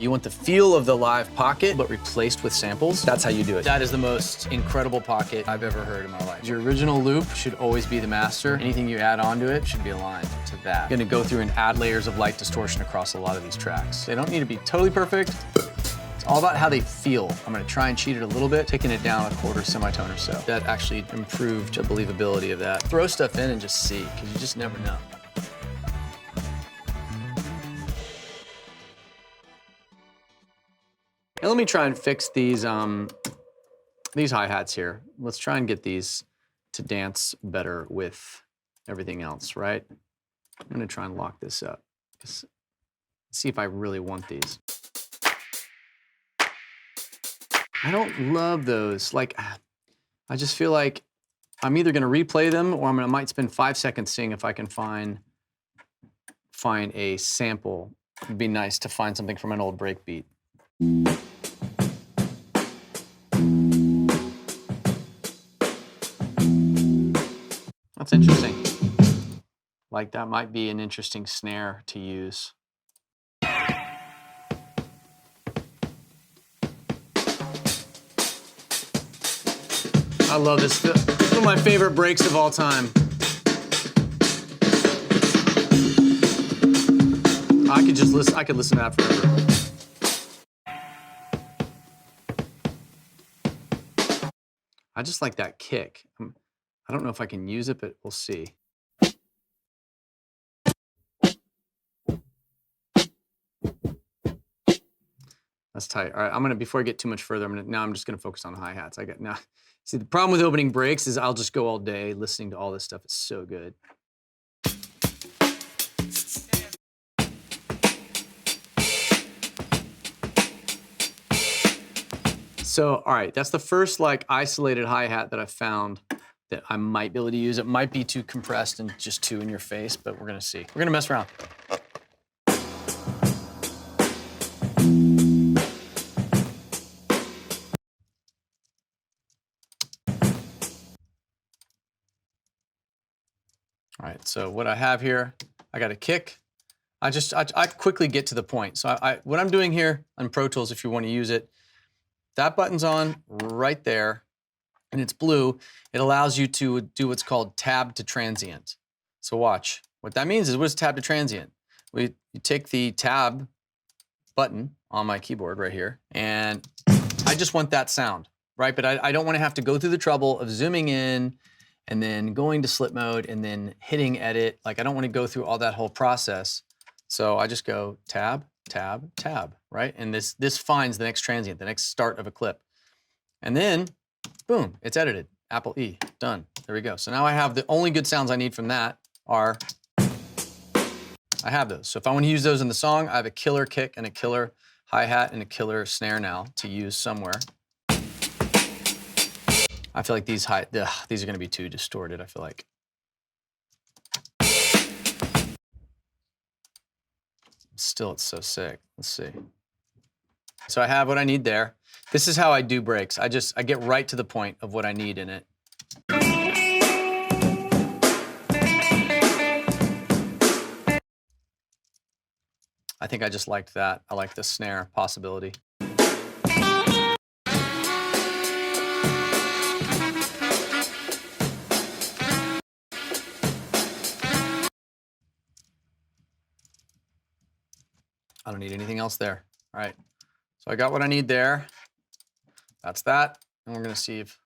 You want the feel of the live pocket, but replaced with samples. That's how you do it. That is the most incredible pocket I've ever heard in my life. Your original loop should always be the master. Anything you add onto it should be aligned to that. You're gonna go through and add layers of light distortion across a lot of these tracks. They don't need to be totally perfect. It's all about how they feel. I'm gonna try and cheat it a little bit, taking it down a quarter semitone or so. That actually improved the believability of that. Throw stuff in and just see, because you just never know. And let me try and fix these hi-hats here. Let's try and get these to dance better with everything else, right? I'm gonna try and lock this up. Just see if I really want these. I don't love those. Like, I just feel like I'm either gonna replay them or I might spend 5 seconds seeing if I can find a sample. It'd be nice to find something from an old breakbeat. That's interesting. Like, that might be an interesting snare to use. I love this. It's one of my favorite breaks of all time. I could listen to that forever. I just like that kick. I don't know if I can use it, but we'll see. That's tight. All right, before I get too much further, I'm just gonna focus on the hi-hats. See, the problem with opening breaks is I'll just go all day listening to all this stuff. It's so good. So, all right, that's the first like isolated hi-hat that I found that I might be able to use. It might be too compressed and just too in your face, but we're gonna see. We're gonna mess around. All right, so what I have here, I got a kick. I quickly get to the point. So what I'm doing here on Pro Tools, if you want to use it, that button's on right there, and it's blue. It allows you to do what's called tab to transient. So watch. What that means is, what is tab to transient? You take the tab button on my keyboard right here, and I just want that sound, right? But I don't want to have to go through the trouble of zooming in and then going to slip mode and then hitting edit. Like, I don't want to go through all that whole process. So I just go tab, tab, tab, right? And this finds the next transient, the next start of a clip. And then, boom, it's edited. Apple E, done. There we go. So now I have the only good sounds I need from that are, I have those. So if I want to use those in the song, I have a killer kick and a killer hi-hat and a killer snare now to use somewhere. I feel like these are gonna be too distorted, I feel like. Still, it's so sick. Let's see. So I have what I need there. This is how I do breaks. I get right to the point of what I need in it. I think I just liked that. I like the snare possibility. I don't need anything else there. All right, so I got what I need there. That's that, and we're gonna see if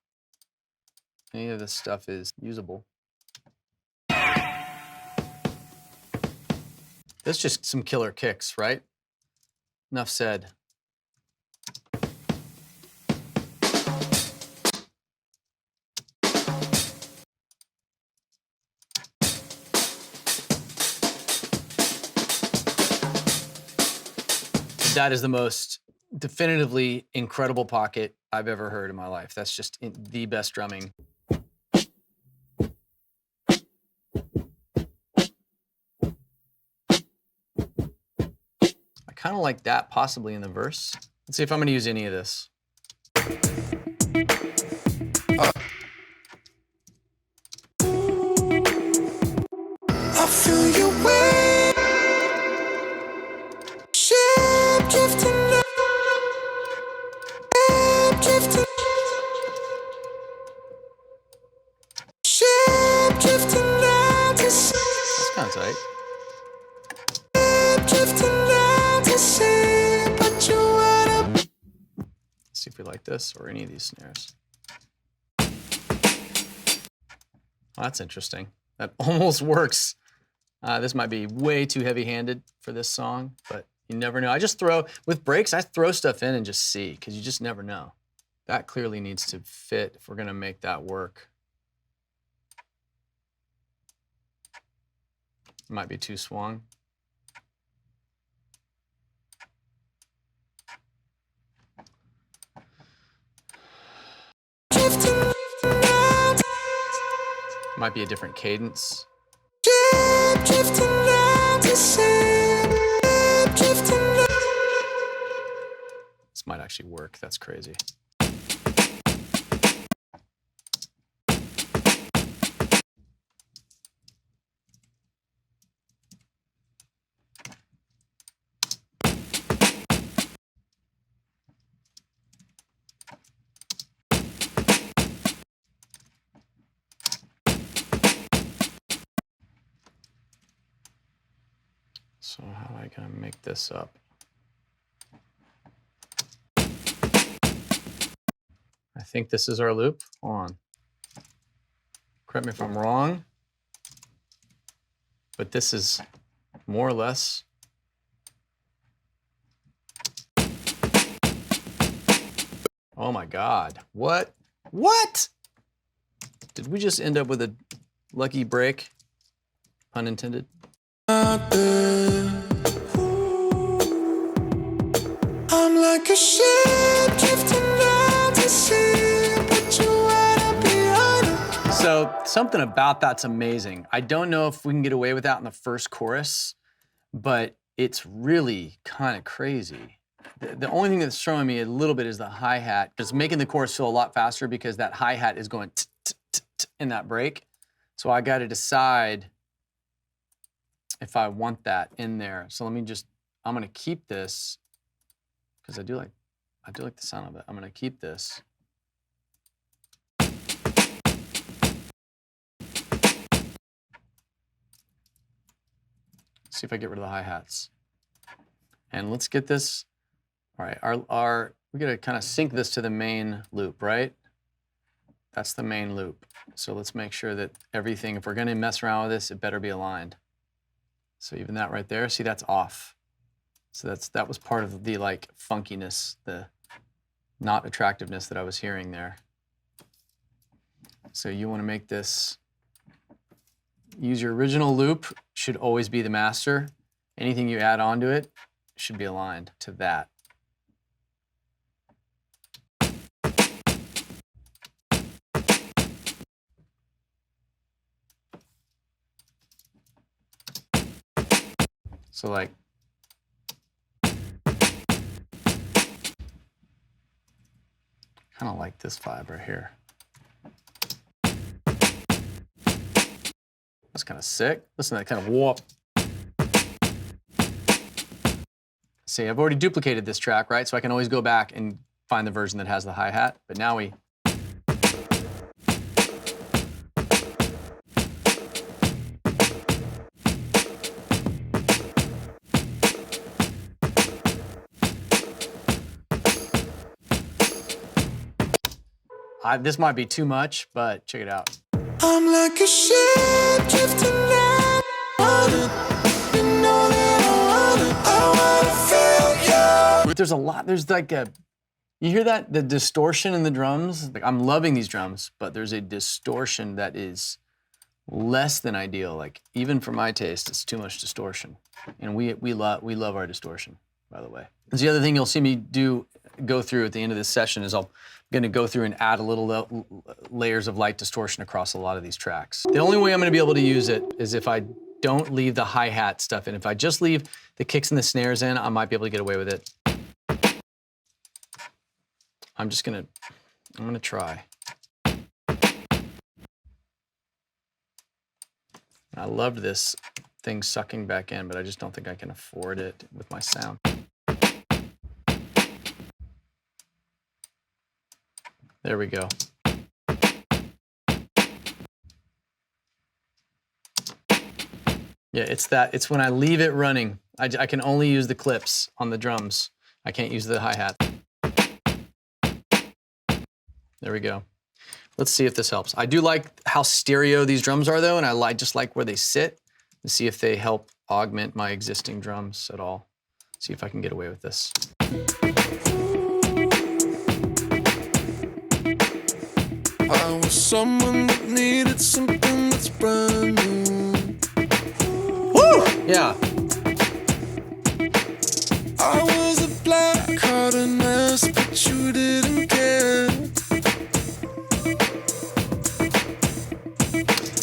any of this stuff is usable. That's just some killer kicks, right? Enough said. That is the most definitively incredible pocket I've ever heard in my life. That's just the best drumming. I kind of like that possibly in the verse. Let's see if I'm gonna use any of this. I feel your way, ship drifting exactly like this or any of these snares. Well, that's interesting. That almost works. This might be way too heavy-handed for this song, but you never know. I just throw, with breaks, I throw stuff in and just see, because you just never know. That clearly needs to fit if we're gonna make that work. It might be too swung. Might be a different cadence. This might actually work. That's crazy. So how am I gonna make this up? I think this is our loop. Hold on. Correct me if I'm wrong, but this is more or less. Oh my God, what? What? Did we just end up with a lucky break? Pun intended. I'm like a ship drifting out to sea, but you wanna be on it. So something about that's amazing. I don't know if we can get away with that in the first chorus, but it's really kind of crazy. The only thing that's throwing me a little bit is the hi-hat. It's making the chorus feel a lot faster because that hi-hat is going in that break. So I got to decide if I want that in there. So let me just, I'm gonna keep this because I do like the sound of it. I'm gonna keep this. See if I get rid of the hi-hats. And let's get this, all right, we gotta kind of sync this to the main loop, right? That's the main loop. So let's make sure that everything, if we're gonna mess around with this, it better be aligned. So even that right there, see, that's off. So that was part of the like funkiness, the not attractiveness that I was hearing there. So you wanna make this, use your original loop, should always be the master. Anything you add onto it should be aligned to that. So like, kind of like this vibe right here. That's kind of sick. Listen to that kind of whoop. See, I've already duplicated this track, right? So I can always go back and find the version that has the hi-hat, but now we. This might be too much, but check it out. I'm like a ship drifting out on it. You know that I wanna feel you. But there's a lot, there's like a, you hear that? The distortion in the drums? Like, I'm loving these drums, but there's a distortion that is less than ideal. Like, even for my taste, it's too much distortion. And we love our distortion, by the way. And the other thing you'll see me go through at the end of this session is I'm gonna go through and add a little layers of light distortion across a lot of these tracks. The only way I'm gonna be able to use it is if I don't leave the hi-hat stuff in. If I just leave the kicks and the snares in, I might be able to get away with it. I'm gonna try. I loved this thing sucking back in, but I just don't think I can afford it with my sound. There we go. Yeah, it's when I leave it running. I can only use the clips on the drums. I can't use the hi-hat. There we go. Let's see if this helps. I do like how stereo these drums are though, and I just like where they sit. Let's see if they help augment my existing drums at all. See if I can get away with this. I was someone that needed something that's brand new. Woo! Yeah. I was a black heart and mess, but you didn't care.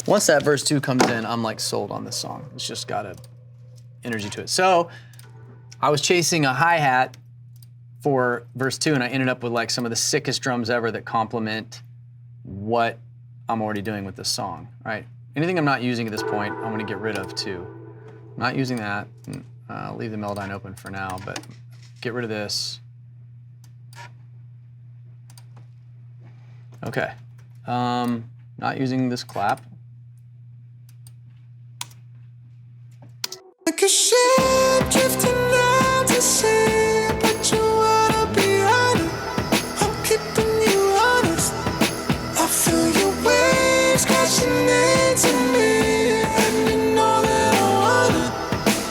Once that verse 2 comes in, I'm like sold on this song. It's just got a energy to it. So I was chasing a hi-hat for verse 2 and I ended up with like some of the sickest drums ever that complement what I'm already doing with this song, right? Anything I'm not using at this point, I'm gonna get rid of too. I'm not using that. I'll leave the Melodyne open for now, but get rid of this. Okay, not using this clap. Like a ship drifting out to sea, but you wanna be on it. I'm keeping you honest. I feel your waves crashing into me, and you know that I want it.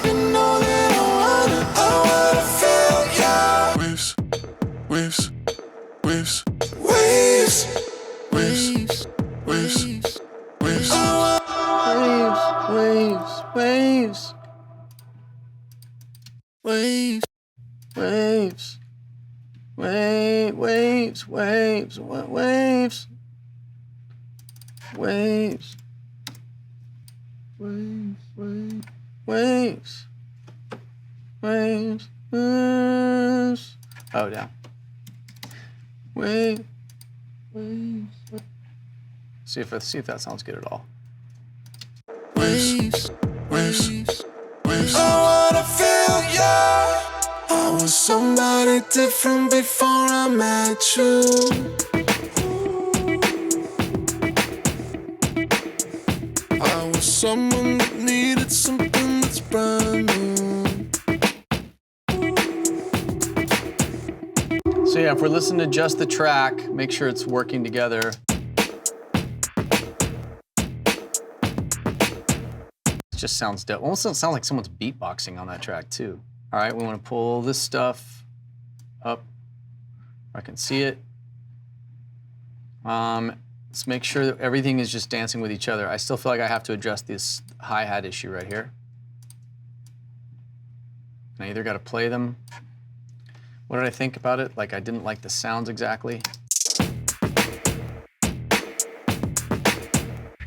You know that I want it. I wanna feel your waves, waves, waves, waves, waves, waves, waves. Waves, waves, Waves. waves, waves, waves, waves, waves, waves, waves. Oh, down. Waves. See if that sounds good at all. Waves, waves, waves. I wanna feel ya. I was somebody different before I met you. I was someone that needed something that's brand new. So yeah, if we're listening to just the track, make sure it's working together. It just sounds dope. Almost sounds like someone's beatboxing on that track too. All right, we want to pull this stuff up. I can see it. Let's make sure that everything is just dancing with each other. I still feel like I have to address this hi-hat issue right here. And I either got to play them. What did I think about it? Like I didn't like the sounds exactly.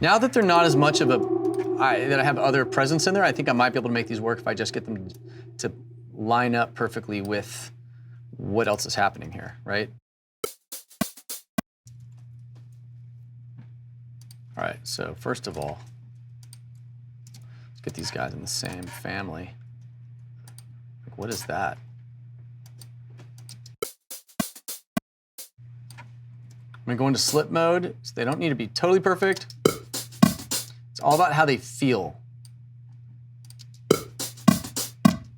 Now that they're not as much of that I have other presence in there, I think I might be able to make these work if I just get them to line up perfectly with what else is happening here, right? All right, so first of all, let's get these guys in the same family. Like, what is that? I'm gonna go into slip mode, so they don't need to be totally perfect. It's all about how they feel.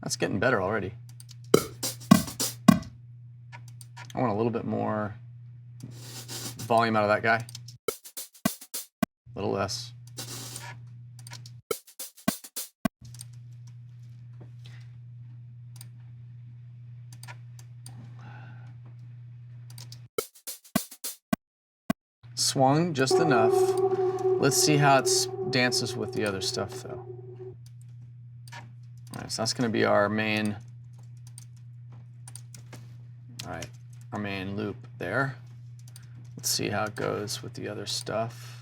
That's getting better already. I want a little bit more volume out of that guy. A little less. Swung just enough. Let's see how it dances with the other stuff though. All right, so that's gonna be our main, our main loop there. Let's see how it goes with the other stuff.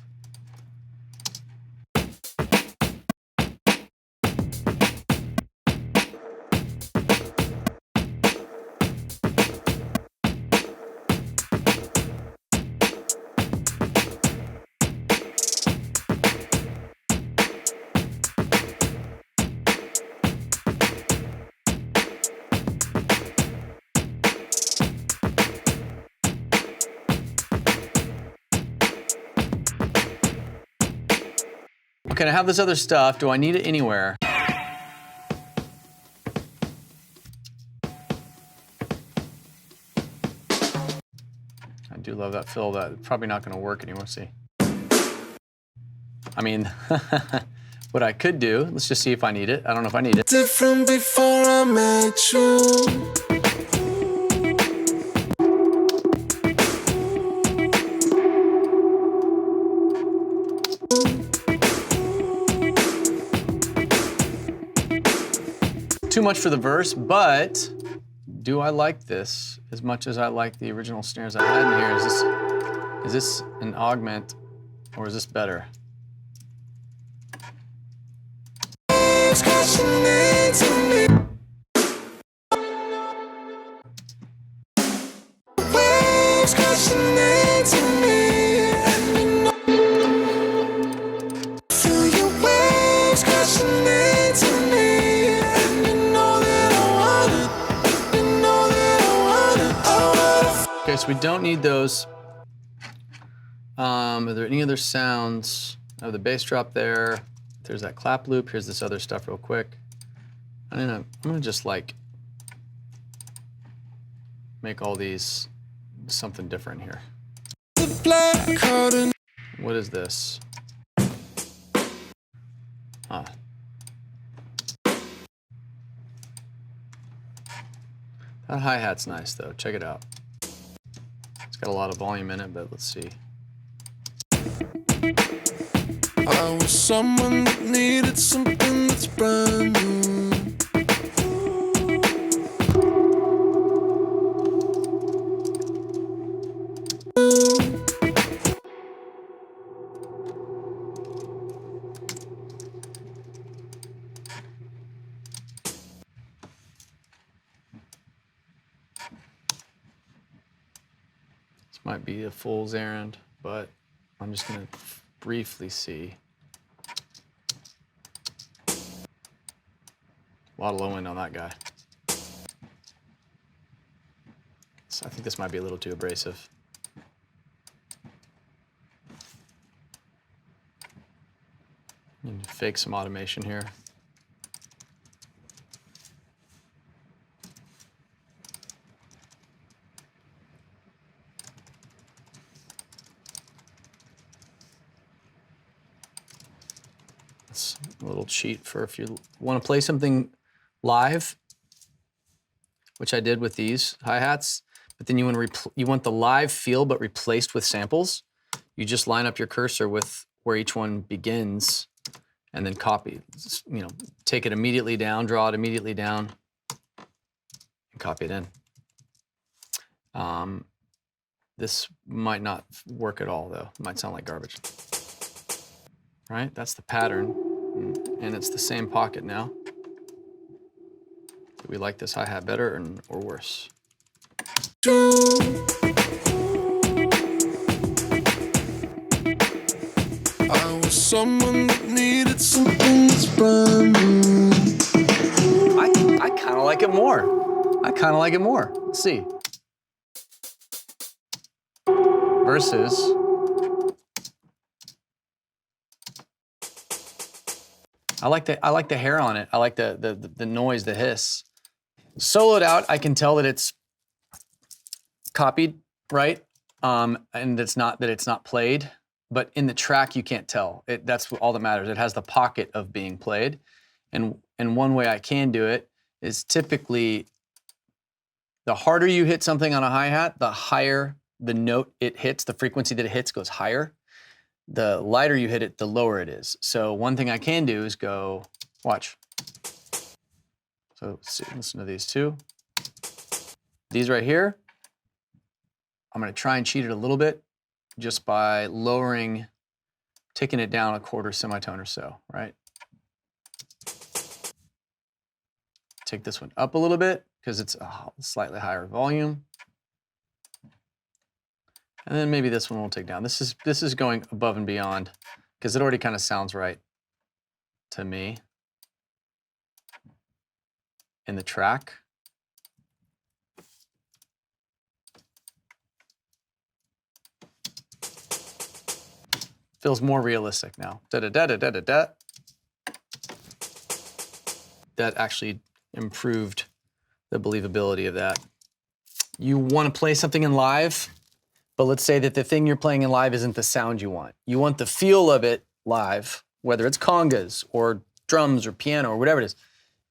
Okay, I have this other stuff. Do I need it anywhere? I do love that fill. That's probably not gonna work anymore, see. I mean, what I could do, let's just see if I need it. I don't know if I need it. Different before I met you. Too much for the verse, but do I like this as much as I like the original snares I had in here? Is this an augment or is this better? Okay, so we don't need those. Are there any other sounds? Oh, the bass drop there. There's that clap loop. Here's this other stuff real quick. I'm gonna just like make all these something different here. What is this? Huh. That hi-hat's nice though, check it out. It's got a lot of volume in it, but let's see. I was someone that needed something that's brand new. This might be a fool's errand, but I'm just gonna briefly see. A lot of low end on that guy. So I think this might be a little too abrasive. Need to fake some automation here. It's a little cheat for if you want to play something live, which I did with these hi-hats, but then you want the live feel but replaced with samples. You just line up your cursor with where each one begins and then copy, you know, take it immediately down, draw it immediately down, and copy it in. This might not work at all though. It might sound like garbage. Right, that's the pattern, and it's the same pocket now. Do we like this hi-hat better or worse? I was someone that needed something that's brand new. I kind of like it more. I kind of like it more. Let's see. Versus. I like the hair on it. I like the noise, the hiss. Soloed out, I can tell that it's copied, right? And it's not played. But in the track, you can't tell. That's all that matters. It has the pocket of being played. And one way I can do it is typically the harder you hit something on a hi-hat, the higher the note it hits, the frequency that it hits goes higher. The lighter you hit it, the lower it is. So one thing I can do is go, watch. So let's see, listen to these two. These right here, I'm gonna try and cheat it a little bit just by lowering, taking it down a quarter semitone or so, right? Take this one up a little bit because it's a slightly higher volume. And then maybe this one we'll take down. This is going above and beyond because it already kind of sounds right to me in the track. Feels more realistic now. Da-da-da-da-da-da-da. That actually improved the believability of that. You want to play something in live, But let's say that the thing you're playing in live isn't the sound you want. You want the feel of it live, whether it's congas or drums or piano or whatever it is.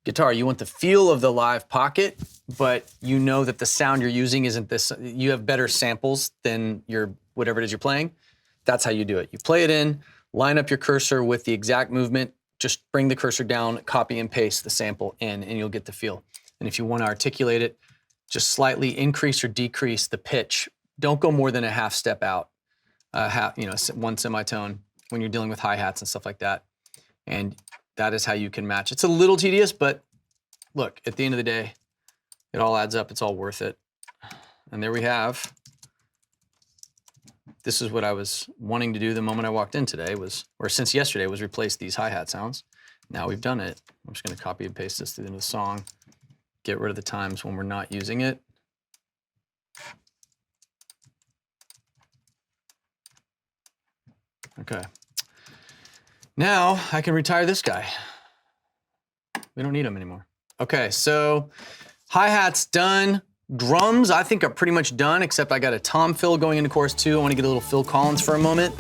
Guitar, you want the feel of the live pocket, but you know that the sound you're using isn't this. You have better samples than your whatever it is you're playing. That's how you do it. You play it in, line up your cursor with the exact movement, just bring the cursor down, copy and paste the sample in, and you'll get the feel. And if you want to articulate it, just slightly increase or decrease the pitch. Don't go more than a half step out, one semitone when you're dealing with hi-hats and stuff like that. And that is how you can match. It's a little tedious, but look, at the end of the day, it all adds up. It's all worth it. And there we have. This is what I was wanting to do the moment I walked in today or since yesterday, was replace these hi-hat sounds. Now we've done it. I'm just gonna copy and paste this to the end of the song, get rid of the times when we're not using it. Okay. Now I can retire this guy. We don't need him anymore. Okay, so hi-hat's done. Drums, I think, are pretty much done, except I got a tom fill going into chorus 2. I want to get a little Phil Collins for a moment.